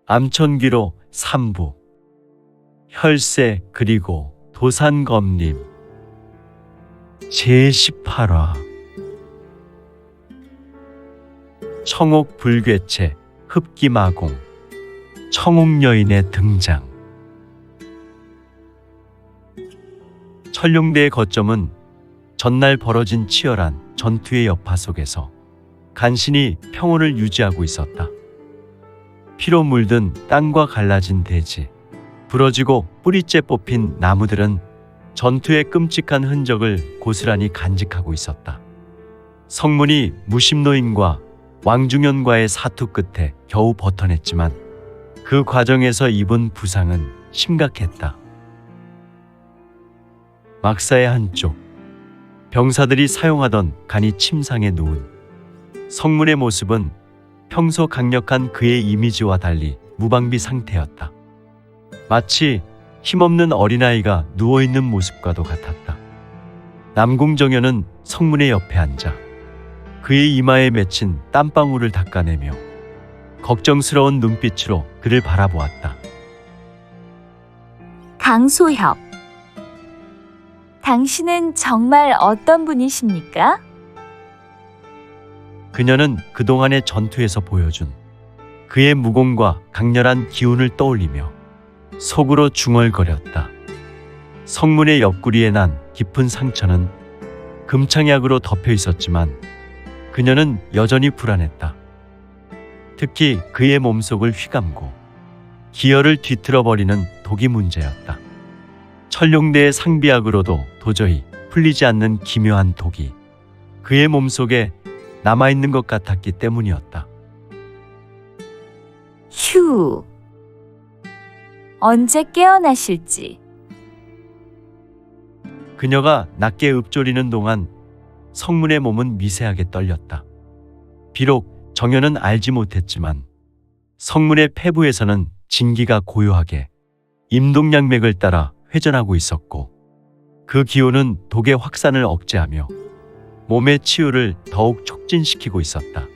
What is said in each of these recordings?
암천귀로 삼부, 혈세 그리고 도산검림 제18화 청옥불괴체 흡기마공 청옥여인의 등장. 천룡대의 거점은 전날 벌어진 치열한 전투의 여파 속에서 간신히 평온을 유지하고 있었다. 피로 물든 땅과 갈라진 대지, 부러지고 뿌리째 뽑힌 나무들은 전투의 끔찍한 흔적을 고스란히 간직하고 있었다. 성문이 무심노인과 왕중현과의 사투 끝에 겨우 버텨냈지만 그 과정에서 입은 부상은 심각했다. 막사의 한쪽, 병사들이 사용하던 간이 침상에 누운 성문의 모습은 평소 강력한 그의 이미지와 달리 무방비 상태였다. 마치 힘없는 어린아이가 누워있는 모습과도 같았다. 남궁정연은 성문의 옆에 앉아 그의 이마에 맺힌 땀방울을 닦아내며 걱정스러운 눈빛으로 그를 바라보았다. 강소협, 당신은 정말 어떤 분이십니까? 그녀는 그동안의 전투에서 보여준 그의 무공과 강렬한 기운을 떠올리며 속으로 중얼거렸다. 성문의 옆구리에 난 깊은 상처는 금창약으로 덮여 있었지만 그녀는 여전히 불안했다. 특히 그의 몸속을 휘감고 기혈을 뒤틀어버리는 독이 문제였다. 천룡대의 상비약으로도 도저히 풀리지 않는 기묘한 독이 그의 몸속에 남아있는 것 같았기 때문이었다. 휴, 언제 깨어나실지. 그녀가 낮게 읊조리는 동안 성문의 몸은 미세하게 떨렸다. 비록 정연은 알지 못했지만 성문의 폐부에서는 진기가 고요하게 임동양맥을 따라 회전하고 있었고 그 기운은 독의 확산을 억제하며 몸의 치유를 더욱 촉진시키고 있었다.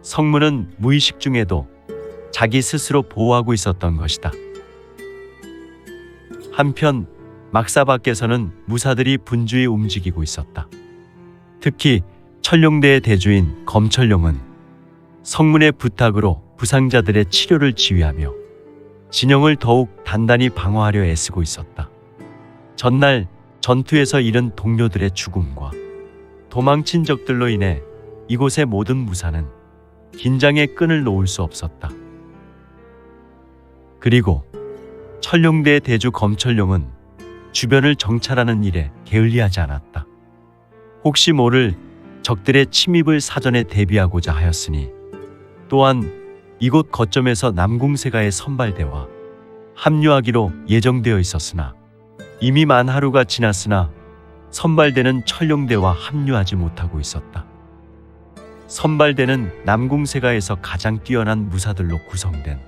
성문은 무의식 중에도 자기 스스로 보호하고 있었던 것이다. 한편 막사 밖에서는 무사들이 분주히 움직이고 있었다. 특히 천룡대의 대주인 검천룡은 성문의 부탁으로 부상자들의 치료를 지휘하며 진영을 더욱 단단히 방어하려 애쓰고 있었다. 전날 전투에서 잃은 동료들의 죽음과 도망친 적들로 인해 이곳의 모든 무사는 긴장의 끈을 놓을 수 없었다. 그리고 천룡대의 대주 검천룡은 주변을 정찰하는 일에 게을리하지 않았다. 혹시 모를 적들의 침입을 사전에 대비하고자 하였으니 또한 이곳 거점에서 남궁세가의 선발대와 합류하기로 예정되어 있었으나 이미 만하루가 지났으나 선발대는 천룡대와 합류하지 못하고 있었다. 선발대는 남궁세가에서 가장 뛰어난 무사들로 구성된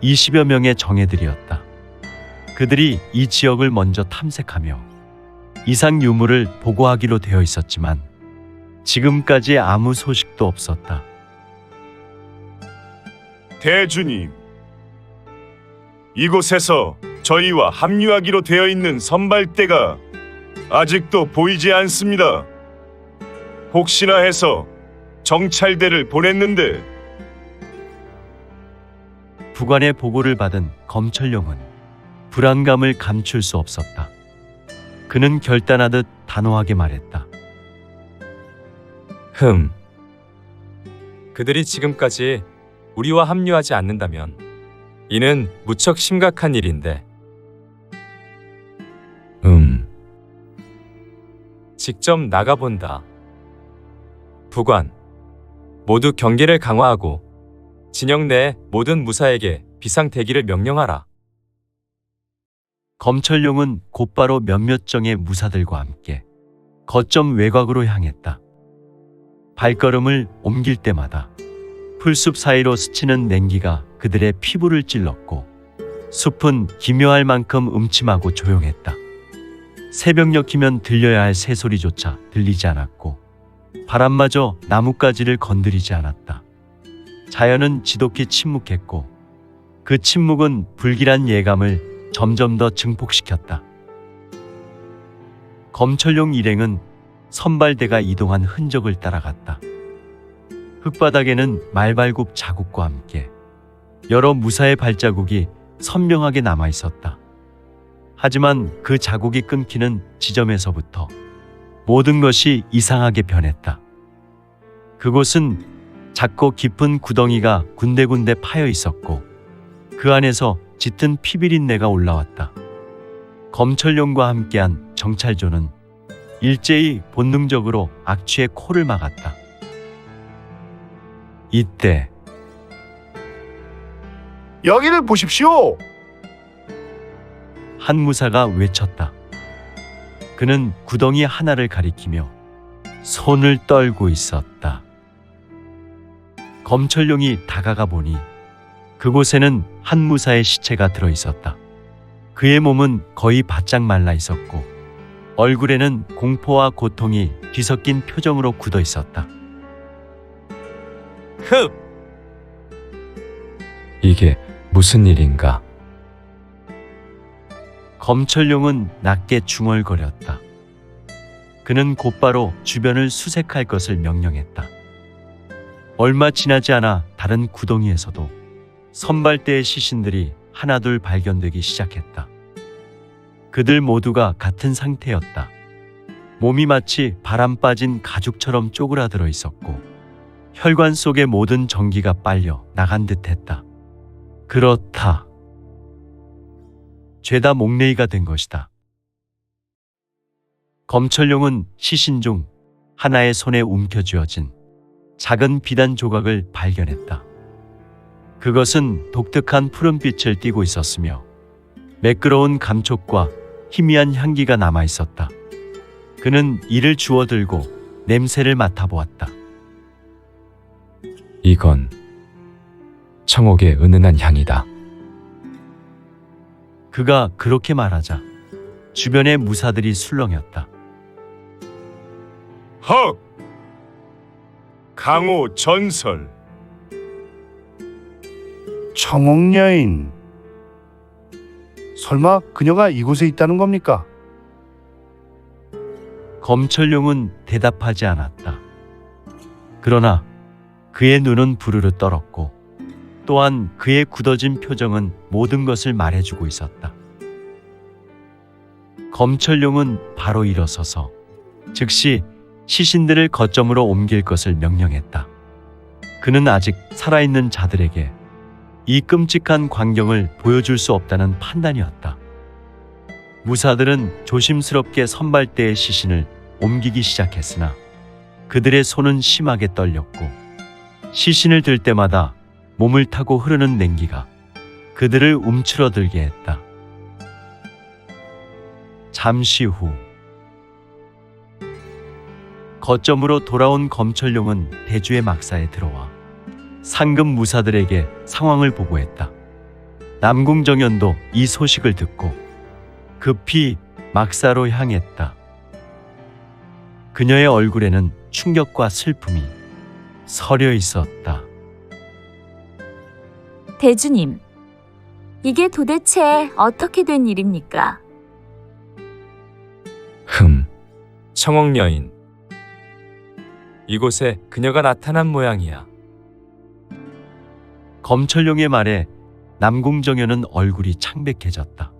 20여 명의 정예들이었다. 그들이 이 지역을 먼저 탐색하며 이상 유물을 보고하기로 되어 있었지만 지금까지 아무 소식도 없었다. 대주님, 이곳에서 저희와 합류하기로 되어 있는 선발대가 아직도 보이지 않습니다. 혹시나 해서 정찰대를 보냈는데. 부관의 보고를 받은 검천룡은 불안감을 감출 수 없었다. 그는 결단하듯 단호하게 말했다. 그들이 지금까지 우리와 합류하지 않는다면 이는 무척 심각한 일인데. 직접 나가본다. 부관, 모두 경계를 강화하고 진영 내 모든 무사에게 비상대기를 명령하라. 검천룡은 곧바로 몇몇 정의 무사들과 함께 거점 외곽으로 향했다. 발걸음을 옮길 때마다 풀숲 사이로 스치는 냉기가 그들의 피부를 찔렀고 숲은 기묘할 만큼 음침하고 조용했다. 새벽녘이면 들려야 할 새소리조차 들리지 않았고 바람마저 나뭇가지를 건드리지 않았다. 자연은 지독히 침묵했고 그 침묵은 불길한 예감을 점점 더 증폭시켰다. 검철용 일행은 선발대가 이동한 흔적을 따라갔다. 흙바닥에는 말발굽 자국과 함께 여러 무사의 발자국이 선명하게 남아 있었다. 하지만 그 자국이 끊기는 지점에서부터 모든 것이 이상하게 변했다. 그곳은 작고 깊은 구덩이가 군데군데 파여 있었고 그 안에서 짙은 피비린내가 올라왔다. 검철용과 함께한 정찰조는 일제히 본능적으로 악취의 코를 막았다. 이때 여기를 보십시오. 한 무사가 외쳤다. 그는 구덩이 하나를 가리키며 손을 떨고 있었다. 검철용이 다가가 보니 그곳에는 한 무사의 시체가 들어 있었다. 그의 몸은 거의 바짝 말라 있었고 얼굴에는 공포와 고통이 뒤섞인 표정으로 굳어 있었다. 흡! 이게 무슨 일인가? 검철용은 낮게 중얼거렸다. 그는 곧바로 주변을 수색할 것을 명령했다. 얼마 지나지 않아 다른 구덩이에서도 선발대의 시신들이 하나둘 발견되기 시작했다. 그들 모두가 같은 상태였다. 몸이 마치 바람 빠진 가죽처럼 쪼그라들어 있었고 혈관 속의 모든 전기가 빨려 나간 듯했다. 그렇다. 죄다 목례이가 된 것이다. 검철용은 시신 중 하나의 손에 움켜쥐어진 작은 비단 조각을 발견했다. 그것은 독특한 푸른빛을 띠고 있었으며 매끄러운 감촉과 희미한 향기가 남아 있었다. 그는 이를 주워들고 냄새를 맡아보았다. 이건 청옥의 은은한 향이다. 그가 그렇게 말하자 주변의 무사들이 술렁였다. 헉! 강호 전설. 청옥 여인. 설마 그녀가 이곳에 있다는 겁니까? 검철용은 대답하지 않았다. 그러나 그의 눈은 부르르 떨었고 또한 그의 굳어진 표정은 모든 것을 말해주고 있었다. 검철용은 바로 일어서서 즉시 시신들을 거점으로 옮길 것을 명령했다. 그는 아직 살아있는 자들에게 이 끔찍한 광경을 보여줄 수 없다는 판단이었다. 무사들은 조심스럽게 선발대의 시신을 옮기기 시작했으나 그들의 손은 심하게 떨렸고 시신을 들 때마다 몸을 타고 흐르는 냉기가 그들을 움츠러들게 했다. 잠시 후 거점으로 돌아온 검철용은 대주의 막사에 들어와 상급 무사들에게 상황을 보고했다. 남궁정연도 이 소식을 듣고 급히 막사로 향했다. 그녀의 얼굴에는 충격과 슬픔이 서려 있었다. 대주님, 이게 도대체 어떻게 된 일입니까? 청옥 여인. 이곳에 그녀가 나타난 모양이야. 검철용의 말에 남궁정연은 얼굴이 창백해졌다.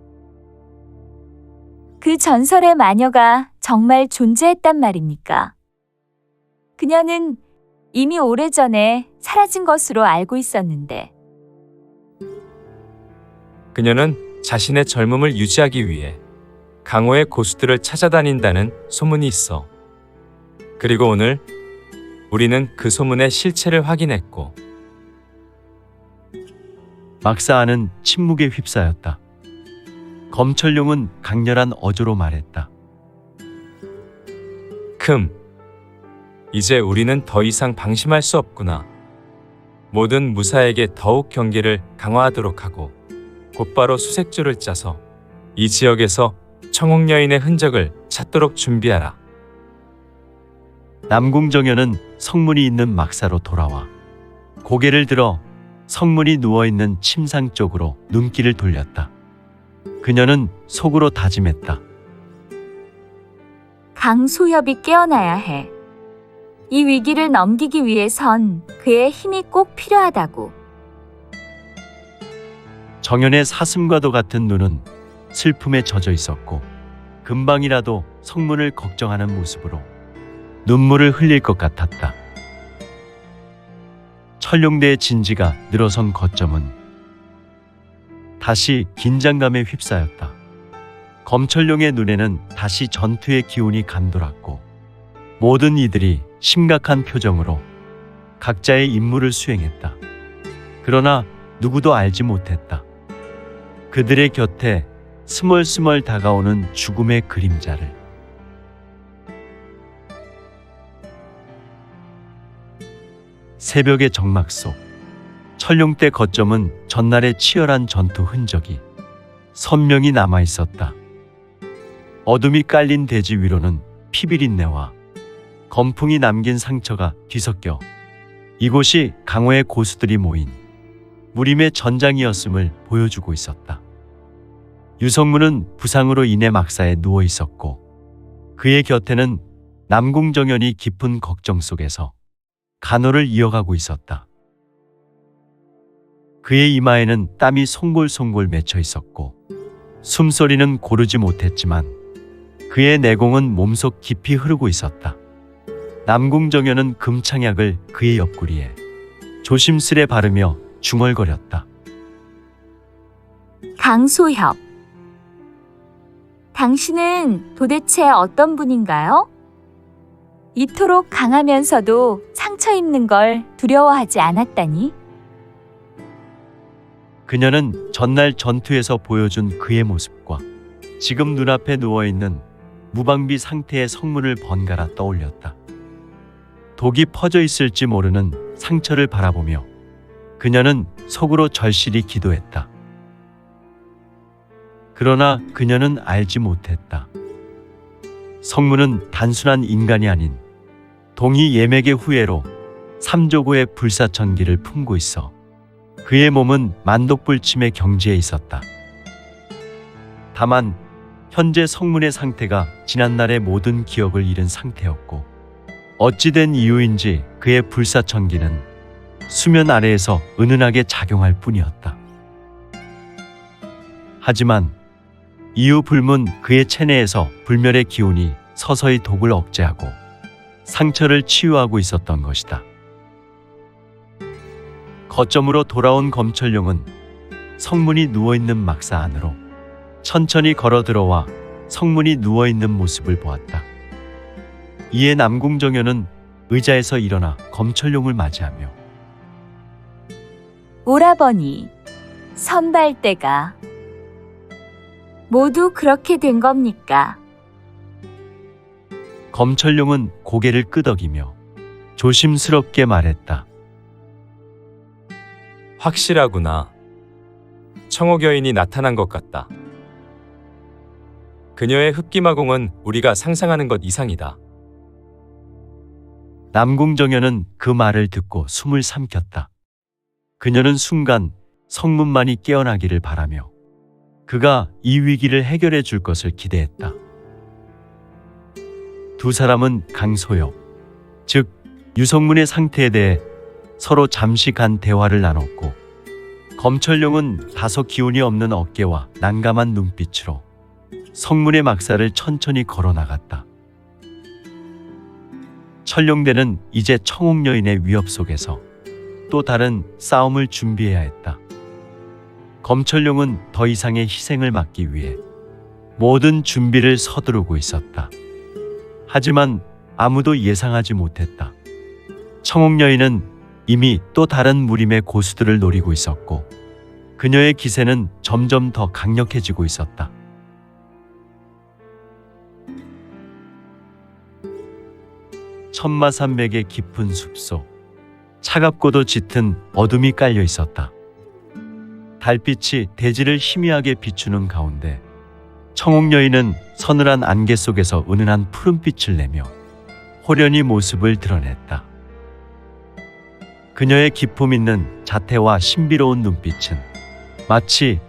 그 전설의 마녀가 정말 존재했단 말입니까? 그녀는 이미 오래전에 사라진 것으로 알고 있었는데. 그녀는 자신의 젊음을 유지하기 위해 강호의 고수들을 찾아다닌다는 소문이 있어. 그리고 오늘 우리는 그 소문의 실체를 확인했고. 막사안은 침묵에 휩싸였다. 검철용은 강렬한 어조로 말했다. 이제 우리는 더 이상 방심할 수 없구나. 모든 무사에게 더욱 경계를 강화하도록 하고 곧바로 수색조를 짜서 이 지역에서 청옥 여인의 흔적을 찾도록 준비하라. 남궁정연은 성문이 있는 막사로 돌아와 고개를 들어 성문이 누워있는 침상 쪽으로 눈길을 돌렸다. 그녀는 속으로 다짐했다. 강소협이 깨어나야 해. 이 위기를 넘기기 위해선 그의 힘이 꼭 필요하다고. 정연의 사슴과도 같은 눈은 슬픔에 젖어 있었고 금방이라도 성문을 걱정하는 모습으로 눈물을 흘릴 것 같았다. 천룡대의 진지가 늘어선 거점은 다시 긴장감에 휩싸였다. 검철룡의 눈에는 다시 전투의 기운이 감돌았고 모든 이들이 심각한 표정으로 각자의 임무를 수행했다. 그러나 누구도 알지 못했다. 그들의 곁에 스멀스멀 다가오는 죽음의 그림자를. 새벽의 정막 속 천룡대 거점은 전날의 치열한 전투 흔적이 선명히 남아 있었다. 어둠이 깔린 대지 위로는 피비린내와 검풍이 남긴 상처가 뒤섞여 이곳이 강호의 고수들이 모인 무림의 전장이었음을 보여주고 있었다. 유성문은 부상으로 인해 막사에 누워 있었고 그의 곁에는 남궁정연이 깊은 걱정 속에서 간호를 이어가고 있었다. 그의 이마에는 땀이 송골송골 맺혀 있었고 숨소리는 고르지 못했지만 그의 내공은 몸속 깊이 흐르고 있었다. 남궁정연은 금창약을 그의 옆구리에 조심스레 바르며 중얼거렸다. 강소협, 당신은 도대체 어떤 분인가요? 이토록 강하면서도 상처 입는 걸 두려워하지 않았다니? 그녀는 전날 전투에서 보여준 그의 모습과 지금 눈앞에 누워있는 무방비 상태의 성문을 번갈아 떠올렸다. 독이 퍼져 있을지 모르는 상처를 바라보며 그녀는 속으로 절실히 기도했다. 그러나 그녀는 알지 못했다. 성문은 단순한 인간이 아닌 동이 예맥의 후예로 삼조고의 불사천기를 품고 있어 그의 몸은 만독불침의 경지에 있었다. 다만 현재 성문의 상태가 지난날의 모든 기억을 잃은 상태였고 어찌된 이유인지 그의 불사천기는 수면 아래에서 은은하게 작용할 뿐이었다. 하지만 이유 불문 그의 체내에서 불멸의 기운이 서서히 독을 억제하고 상처를 치유하고 있었던 것이다. 거점으로 돌아온 검철룡은 성문이 누워있는 막사 안으로 천천히 걸어 들어와 성문이 누워있는 모습을 보았다. 이에 남궁정연은 의자에서 일어나 검철룡을 맞이하며 오라버니, 선발대가 모두 그렇게 된 겁니까? 검철룡은 고개를 끄덕이며 조심스럽게 말했다. 확실하구나. 청옥 여인이 나타난 것 같다. 그녀의 흡기마공은 우리가 상상하는 것 이상이다. 남궁정연은 그 말을 듣고 숨을 삼켰다. 그녀는 순간 성문만이 깨어나기를 바라며 그가 이 위기를 해결해 줄 것을 기대했다. 두 사람은 강소엽, 즉 유성문의 상태에 대해 서로 잠시 간 대화를 나눴고 검철룡은 다소 기운이 없는 어깨와 난감한 눈빛으로 성문의 막사를 천천히 걸어 나갔다. 천룡대는 이제 청옥 여인의 위협 속에서 또 다른 싸움을 준비해야 했다. 검철룡은 더 이상의 희생을 막기 위해 모든 준비를 서두르고 있었다. 하지만 아무도 예상하지 못했다. 청옥 여인은 이미 또 다른 무림의 고수들을 노리고 있었고 그녀의 기세는 점점 더 강력해지고 있었다. 천마산맥의 깊은 숲속 차갑고도 짙은 어둠이 깔려 있었다. 달빛이 대지를 희미하게 비추는 가운데 청옥 여인은 서늘한 안개 속에서 은은한 푸른빛을 내며 호련히 모습을 드러냈다. 그녀의 기품 있는 자태와 신비로운 눈빛은 마치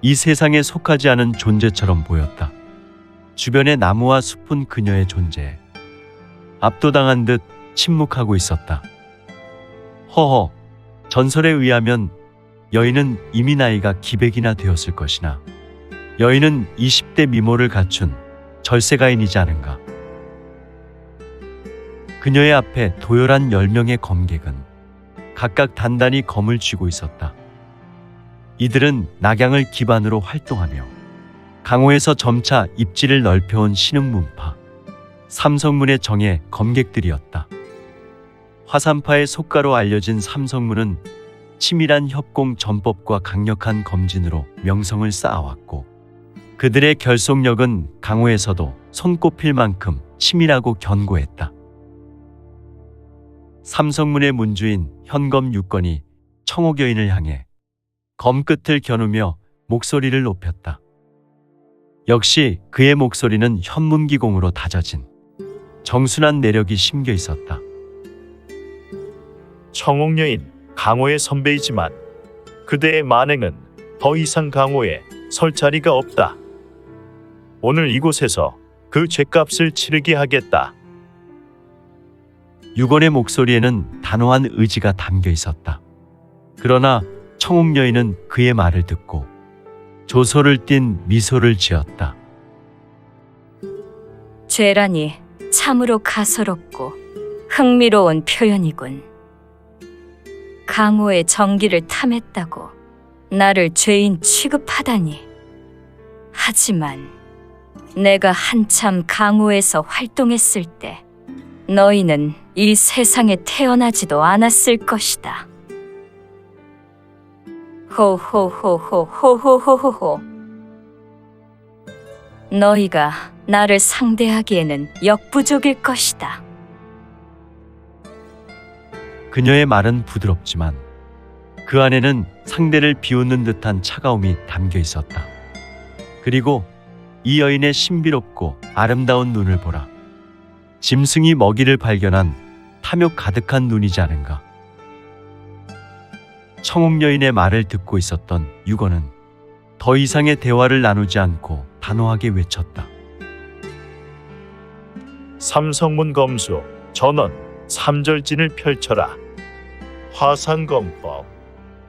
이 세상에 속하지 않은 존재처럼 보였다. 주변의 나무와 숲은 그녀의 존재에 압도당한 듯 침묵하고 있었다. 허허, 전설에 의하면 여인은 이미 나이가 기백이나 되었을 것이나 여인은 20대 미모를 갖춘 절세가인이지 않은가. 그녀의 앞에 도열한 10명의 검객은 각각 단단히 검을 쥐고 있었다. 이들은 낙양을 기반으로 활동하며 강호에서 점차 입지를 넓혀온 신흥문파 삼성문의 정예 검객들이었다. 화산파의 속가로 알려진 삼성문은 치밀한 협공 전법과 강력한 검진으로 명성을 쌓아왔고 그들의 결속력은 강호에서도 손꼽힐 만큼 치밀하고 견고했다. 삼성문의 문주인 현검 육건이 청옥 여인을 향해 검끝을 겨누며 목소리를 높였다. 역시 그의 목소리는 현문기공으로 다져진 정순한 내력이 심겨 있었다. 청옥여인 강호의 선배이지만 그대의 만행은 더 이상 강호에 설 자리가 없다. 오늘 이곳에서 그 죗값을 치르게 하겠다. 유건의 목소리에는 단호한 의지가 담겨 있었다. 그러나 청옥 여인은 그의 말을 듣고 조소를 띤 미소를 지었다. 죄라니 참으로 가소롭고 흥미로운 표현이군. 강호의 정기를 탐했다고 나를 죄인 취급하다니. 하지만 내가 한참 강호에서 활동했을 때 너희는 이 세상에 태어나지도 않았을 것이다. 호호호호호호호호호. 너희가 나를 상대하기에는 역부족일 것이다. 그녀의 말은 부드럽지만 그 안에는 상대를 비웃는 듯한 차가움이 담겨 있었다. 그리고 이 여인의 신비롭고 아름다운 눈을 보라. 짐승이 먹이를 발견한 탐욕 가득한 눈이지 않은가. 청옥 여인의 말을 듣고 있었던 유건은 더 이상의 대화를 나누지 않고 단호하게 외쳤다. 삼성문 검수 전원 삼절진을 펼쳐라. 화산검법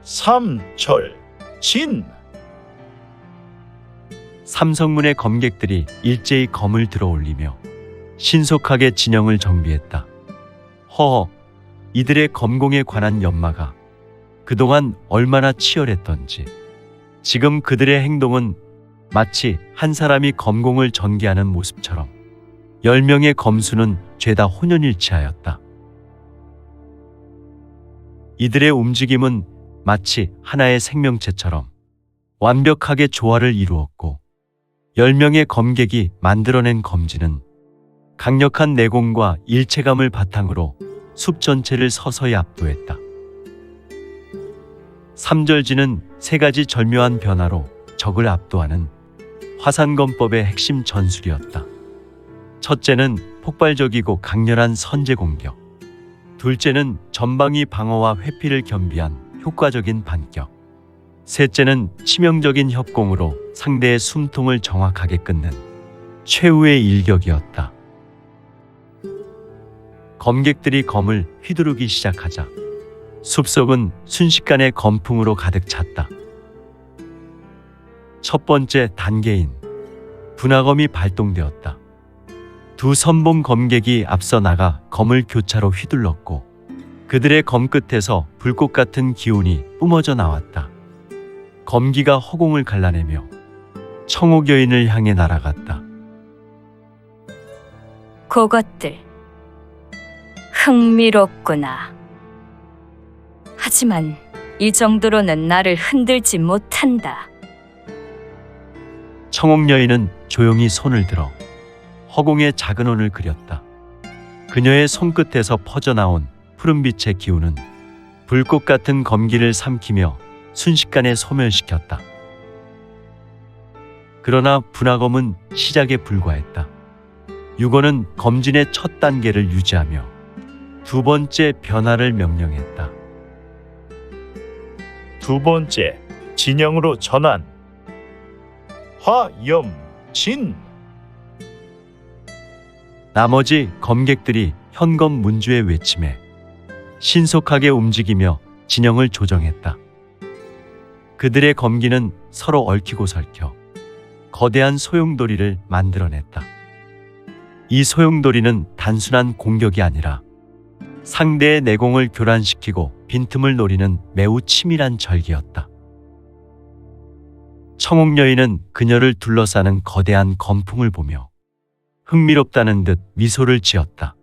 삼절진. 삼성문의 검객들이 일제히 검을 들어 올리며 신속하게 진영을 정비했다. 허허, 이들의 검공에 관한 연마가 그동안 얼마나 치열했던지 지금 그들의 행동은 마치 한 사람이 검공을 전개하는 모습처럼 10명의 검수는 죄다 혼연일치하였다. 이들의 움직임은 마치 하나의 생명체처럼 완벽하게 조화를 이루었고 10명의 검객이 만들어낸 검지는 강력한 내공과 일체감을 바탕으로 숲 전체를 서서히 압도했다. 삼절지는 3가지 절묘한 변화로 적을 압도하는 화산검법의 핵심 전술이었다. 첫째는 폭발적이고 강렬한 선제 공격. 둘째는 전방위 방어와 회피를 겸비한 효과적인 반격. 셋째는 치명적인 협공으로 상대의 숨통을 정확하게 끊는 최후의 일격이었다. 검객들이 검을 휘두르기 시작하자 숲속은 순식간에 검풍으로 가득 찼다. 첫 번째 단계인 분화검이 발동되었다. 두 선봉 검객이 앞서 나가 검을 교차로 휘둘렀고 그들의 검 끝에서 불꽃 같은 기운이 뿜어져 나왔다. 검기가 허공을 갈라내며 청옥 여인을 향해 날아갔다. 그것들 흥미롭구나. 하지만 이 정도로는 나를 흔들지 못한다. 청옥 여인은 조용히 손을 들어 허공에 작은 원을 그렸다. 그녀의 손끝에서 퍼져나온 푸른빛의 기운은 불꽃 같은 검기를 삼키며 순식간에 소멸시켰다. 그러나 분화검은 시작에 불과했다. 유건은 검진의 첫 단계를 유지하며 두 번째 변화를 명령했다. 두 번째 진영으로 전환. 화염진. 나머지 검객들이 현검 문주의 외침에 신속하게 움직이며 진영을 조정했다. 그들의 검기는 서로 얽히고 설켜 거대한 소용돌이를 만들어냈다. 이 소용돌이는 단순한 공격이 아니라 상대의 내공을 교란시키고 빈틈을 노리는 매우 치밀한 절기였다. 청옥여인은 그녀를 둘러싸는 거대한 검풍을 보며 흥미롭다는 듯 미소를 지었다.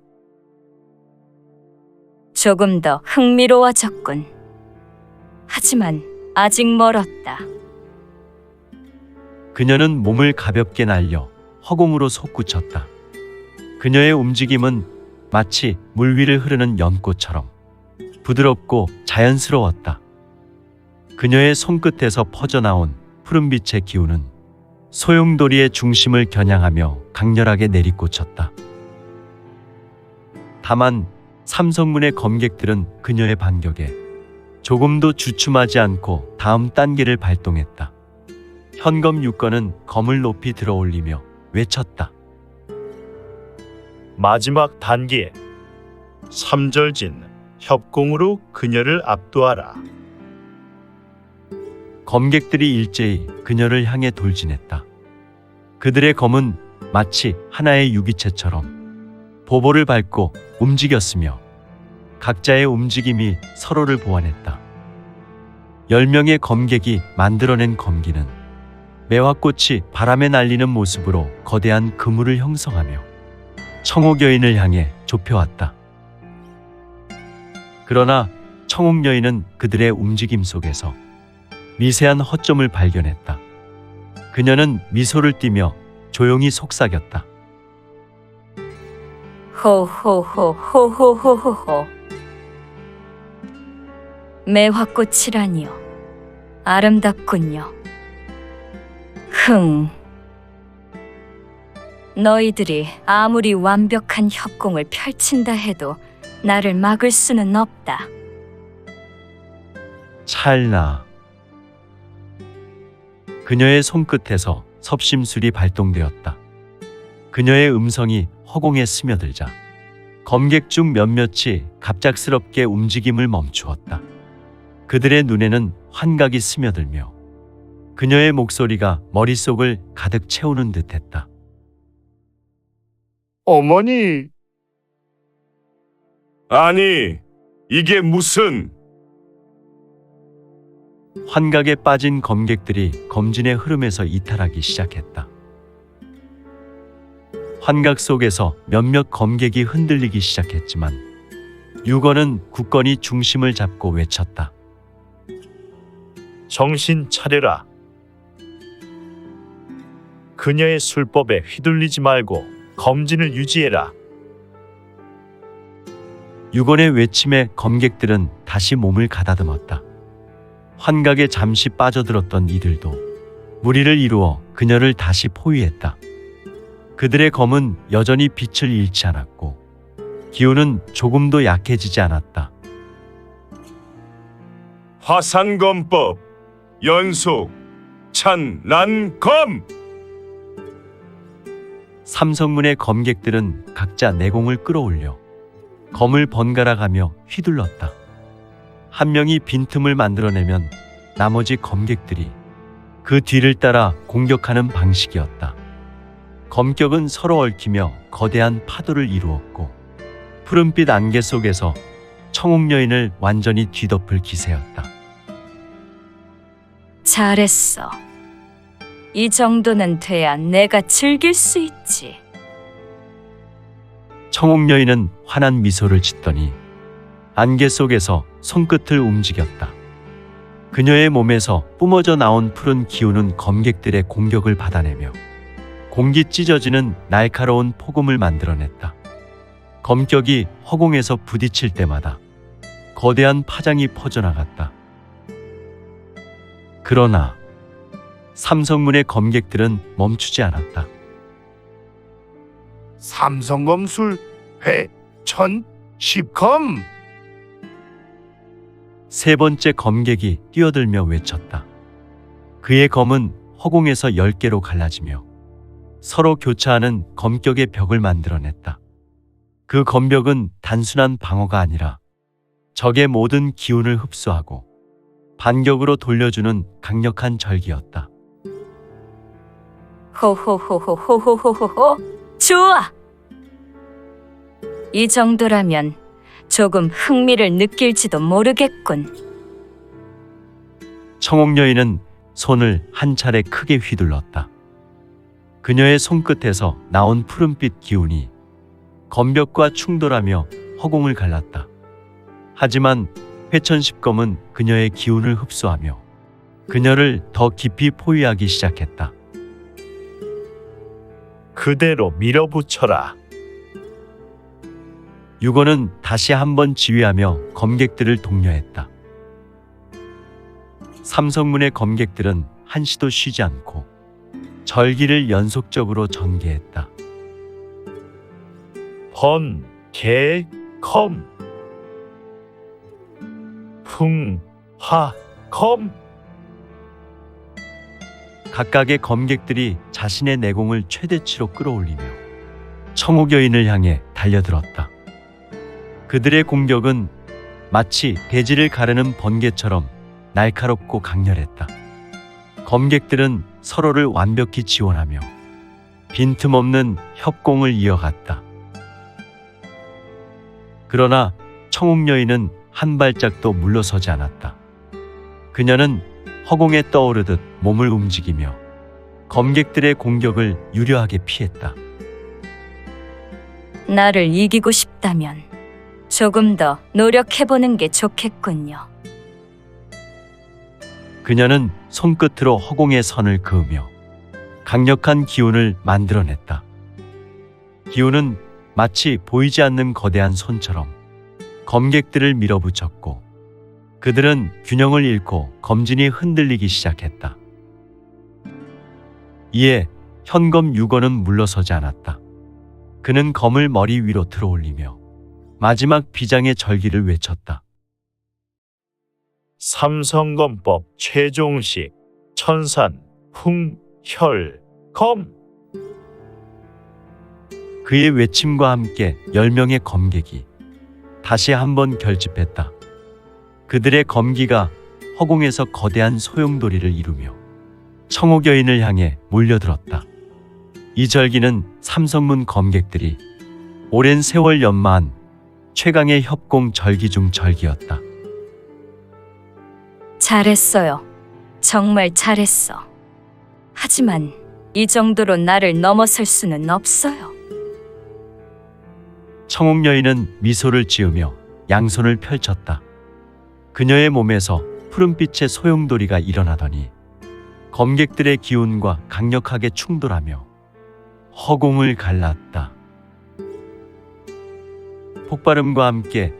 조금 더 흥미로워졌군. 하지만 아직 멀었다. 그녀는 몸을 가볍게 날려 허공으로 솟구쳤다. 그녀의 움직임은 마치 물 위를 흐르는 연꽃처럼 부드럽고 자연스러웠다. 그녀의 손끝에서 퍼져나온 푸른빛의 기운은 소용돌이의 중심을 겨냥하며 강렬하게 내리꽂혔다. 다만 삼성문의 검객들은 그녀의 반격에 조금도 주춤하지 않고 다음 단계를 발동했다. 현검 유건은 검을 높이 들어올리며 외쳤다. 마지막 단계. 삼절진. 협공으로 그녀를 압도하라. 검객들이 일제히 그녀를 향해 돌진했다. 그들의 검은 마치 하나의 유기체처럼 보보를 밟고 움직였으며 각자의 움직임이 서로를 보완했다. 10명의 검객이 만들어낸 검기는 매화꽃이 바람에 날리는 모습으로 거대한 그물을 형성하며 청옥여인을 향해 좁혀왔다. 그러나 청옥여인은 그들의 움직임 속에서 미세한 허점을 발견했다. 그녀는 미소를 띠며 조용히 속삭였다. 호호호호호호호호. 매화꽃이라니요. 아름답군요. 너희들이 아무리 완벽한 협공을 펼친다 해도 나를 막을 수는 없다. 찰나. 그녀의 손끝에서 섭심술이 발동되었다. 그녀의 음성이 허공에 스며들자 검객 중 몇몇이 갑작스럽게 움직임을 멈추었다. 그들의 눈에는 환각이 스며들며 그녀의 목소리가 머릿속을 가득 채우는 듯했다. 어머니, 아니, 이게 무슨... 환각에 빠진 검객들이 검진의 흐름에서 이탈하기 시작했다. 환각 속에서 몇몇 검객이 흔들리기 시작했지만 유건은 굳건히 중심을 잡고 외쳤다. 정신 차려라. 그녀의 술법에 휘둘리지 말고 검진을 유지해라. 유건의 외침에 검객들은 다시 몸을 가다듬었다. 환각에 잠시 빠져들었던 이들도 무리를 이루어 그녀를 다시 포위했다. 그들의 검은 여전히 빛을 잃지 않았고 기운은 조금도 약해지지 않았다. 화산검법 연속 찬란검. 삼성문의 검객들은 각자 내공을 끌어올려 검을 번갈아 가며 휘둘렀다. 한 명이 빈틈을 만들어내면 나머지 검객들이 그 뒤를 따라 공격하는 방식이었다. 검격은 서로 얽히며 거대한 파도를 이루었고 푸른빛 안개 속에서 청옥여인을 완전히 뒤덮을 기세였다. 잘했어. 이 정도는 돼야 내가 즐길 수 있지. 청옥여인은 환한 미소를 짓더니 안개 속에서 손끝을 움직였다. 그녀의 몸에서 뿜어져 나온 푸른 기운은 검객들의 공격을 받아내며 공기 찢어지는 날카로운 폭음을 만들어냈다. 검격이 허공에서 부딪힐 때마다 거대한 파장이 퍼져나갔다. 그러나 삼성문의 검객들은 멈추지 않았다. 삼성검술 회, 천, 십검. 세 번째 검객이 뛰어들며 외쳤다. 그의 검은 허공에서 10개로 갈라지며 서로 교차하는 검격의 벽을 만들어냈다. 그 검벽은 단순한 방어가 아니라 적의 모든 기운을 흡수하고 반격으로 돌려주는 강력한 절기였다. 호호호호호호호호호. 좋아! 이 정도라면 조금 흥미를 느낄지도 모르겠군. 청옥 여인은 손을 한 차례 크게 휘둘렀다. 그녀의 손끝에서 나온 푸른빛 기운이 검벽과 충돌하며 허공을 갈랐다. 하지만 회천십검은 그녀의 기운을 흡수하며 그녀를 더 깊이 포위하기 시작했다. 그대로 밀어붙여라. 유건은 다시 한번 지휘하며 검객들을 독려했다. 삼성문의 검객들은 한시도 쉬지 않고 절기를 연속적으로 전개했다. 번, 개, 검. 풍, 화, 검. 각각의 검객들이 자신의 내공을 최대치로 끌어올리며 청옥 여인을 향해 달려들었다. 그들의 공격은 마치 대지를 가르는 번개처럼 날카롭고 강렬했다. 검객들은 서로를 완벽히 지원하며 빈틈없는 협공을 이어갔다. 그러나 청옥 여인은 한 발짝도 물러서지 않았다. 그녀는 허공에 떠오르듯 몸을 움직이며 검객들의 공격을 유려하게 피했다. 나를 이기고 싶다면 조금 더 노력해보는 게 좋겠군요. 그녀는 손끝으로 허공의 선을 그으며 강력한 기운을 만들어냈다. 기운은 마치 보이지 않는 거대한 손처럼 검객들을 밀어붙였고 그들은 균형을 잃고 검진이 흔들리기 시작했다. 이에 현검 유건은 물러서지 않았다. 그는 검을 머리 위로 들어올리며 마지막 비장의 절기를 외쳤다. 삼성검법 최종식 천산 풍, 혈, 검. 그의 외침과 함께 10명의 검객이 다시 한번 결집했다. 그들의 검기가 허공에서 거대한 소용돌이를 이루며 청옥 여인을 향해 몰려들었다. 이 절기는 삼성문 검객들이 오랜 세월 연마한 최강의 협공 절기 중 절기였다. 잘했어요. 정말 잘했어. 하지만 이 정도로 나를 넘어설 수는 없어요. 청옥 여인은 미소를 지으며 양손을 펼쳤다. 그녀의 몸에서 푸른빛의 소용돌이가 일어나더니 검객들의 기운과 강력하게 충돌하며 허공을 갈랐다. 폭발음과 함께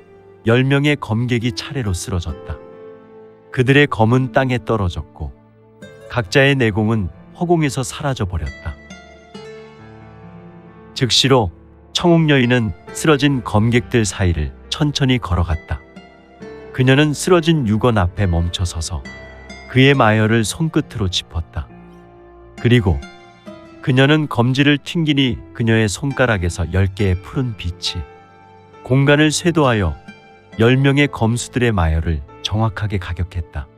10명의 검객이 차례로 쓰러졌다. 그들의 검은 땅에 떨어졌고 각자의 내공은 허공에서 사라져 버렸다. 즉시로 청옥 여인은 쓰러진 검객들 사이를 천천히 걸어갔다. 그녀는 쓰러진 유건 앞에 멈춰서서 그의 마여를 손끝으로 짚었다. 그리고 그녀는 검지를 튕기니 그녀의 손가락에서 10개의 푸른 빛이 공간을 쇄도하여 10명의 검수들의 마여를 정확하게 가격했다.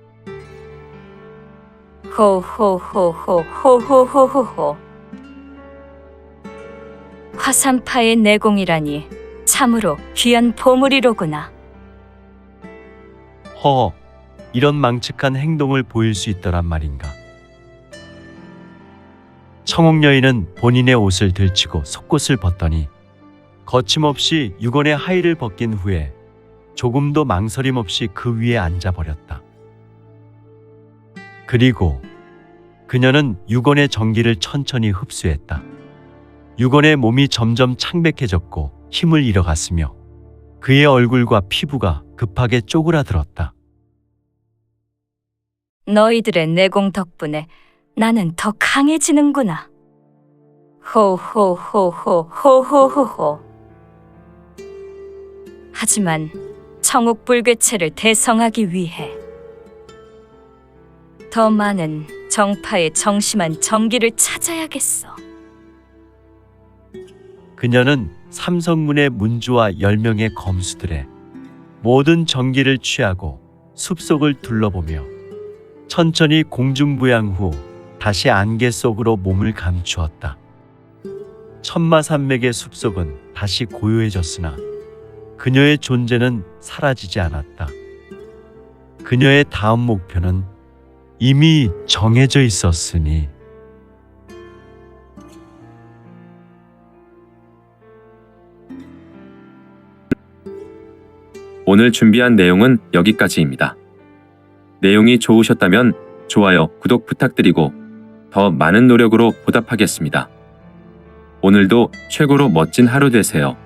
호호호호호호호호호. 화산파의 내공이라니 참으로 귀한 보물이로구나. 허허, 이런 망측한 행동을 보일 수 있더란 말인가. 청옥 여인은 본인의 옷을 들치고 속옷을 벗더니 거침없이 유건의 하의를 벗긴 후에 조금도 망설임 없이 그 위에 앉아버렸다. 그리고 그녀는 유건의 전기를 천천히 흡수했다. 유건의 몸이 점점 창백해졌고 힘을 잃어갔으며 그의 얼굴과 피부가 급하게 쪼그라들었다. 너희들의 내공 덕분에 나는 더 강해지는구나. 호호호호호호호호. 하지만 청옥불괴체를 대성하기 위해 더 많은 정파의 정심한 정기를 찾아야겠어. 그녀는 삼성문의 문주와 10명의 검수들의 모든 정기를 취하고 숲속을 둘러보며 천천히 공중부양 후 다시 안개 속으로 몸을 감추었다. 천마산맥의 숲속은 다시 고요해졌으나 그녀의 존재는 사라지지 않았다. 그녀의 다음 목표는 이미 정해져 있었으니. 오늘 준비한 내용은 여기까지입니다. 내용이 좋으셨다면 좋아요, 구독 부탁드리고 더 많은 노력으로 보답하겠습니다. 오늘도 최고로 멋진 하루 되세요.